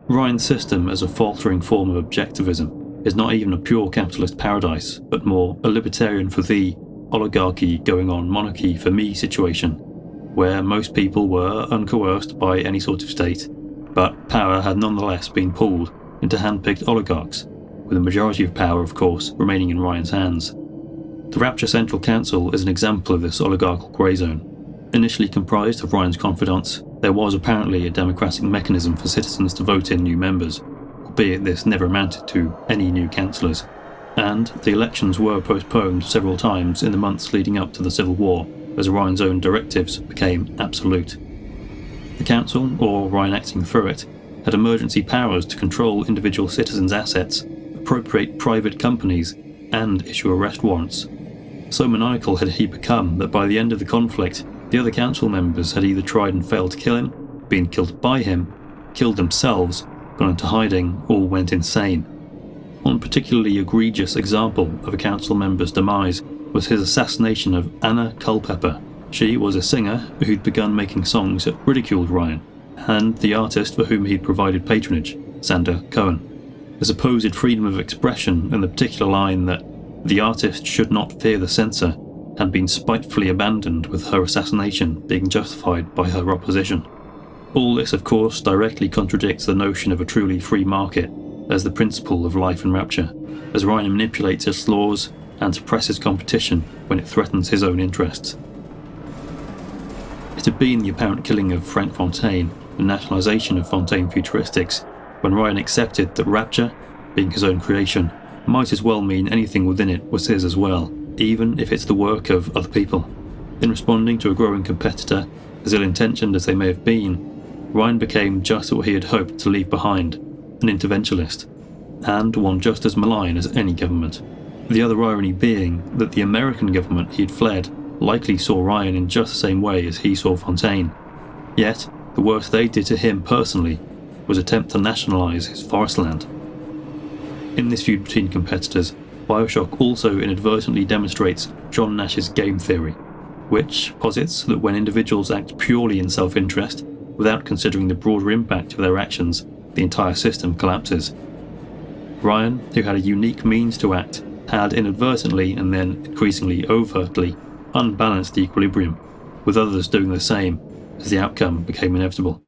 Ryan's system as a faltering form of objectivism is not even a pure capitalist paradise, but more a libertarian for thee, oligarchy going on monarchy for me situation, where most people were uncoerced by any sort of state, but power had nonetheless been pooled into hand-picked oligarchs, with the majority of power, of course, remaining in Ryan's hands. The Rapture Central Council is an example of this oligarchical grey zone. Initially comprised of Ryan's confidants, there was apparently a democratic mechanism for citizens to vote in new members, albeit this never amounted to any new councillors, and the elections were postponed several times in the months leading up to the Civil War as Ryan's own directives became absolute. The council, or Ryan acting through it, had emergency powers to control individual citizens' assets, appropriate private companies, and issue arrest warrants. So maniacal had he become that by the end of the conflict, the other council members had either tried and failed to kill him, been killed by him, killed themselves, gone into hiding, or went insane. One particularly egregious example of a council member's demise was his assassination of Anna Culpepper. She was a singer who'd begun making songs that ridiculed Ryan, and the artist for whom he'd provided patronage, Sander Cohen. The supposed freedom of expression and the particular line that the artist should not fear the censor had been spitefully abandoned, with her assassination being justified by her opposition. All this, of course, directly contradicts the notion of a truly free market as the principle of life and rapture, as Ryan manipulates its laws and suppresses competition when it threatens his own interests. It had been the apparent killing of Frank Fontaine, the nationalisation of Fontaine Futuristics, when Ryan accepted that rapture, being his own creation, might as well mean anything within it was his as well, even if it's the work of other people. In responding to a growing competitor, as ill-intentioned as they may have been, Ryan became just what he had hoped to leave behind, an interventionist, and one just as malign as any government. The other irony being that the American government he had fled likely saw Ryan in just the same way as he saw Fontaine. Yet, the worst they did to him personally was attempt to nationalise his forest land. In this feud between competitors, Bioshock also inadvertently demonstrates John Nash's game theory, which posits that when individuals act purely in self-interest, without considering the broader impact of their actions, the entire system collapses. Ryan, who had a unique means to act, had inadvertently and then increasingly overtly unbalanced the equilibrium, with others doing the same as the outcome became inevitable.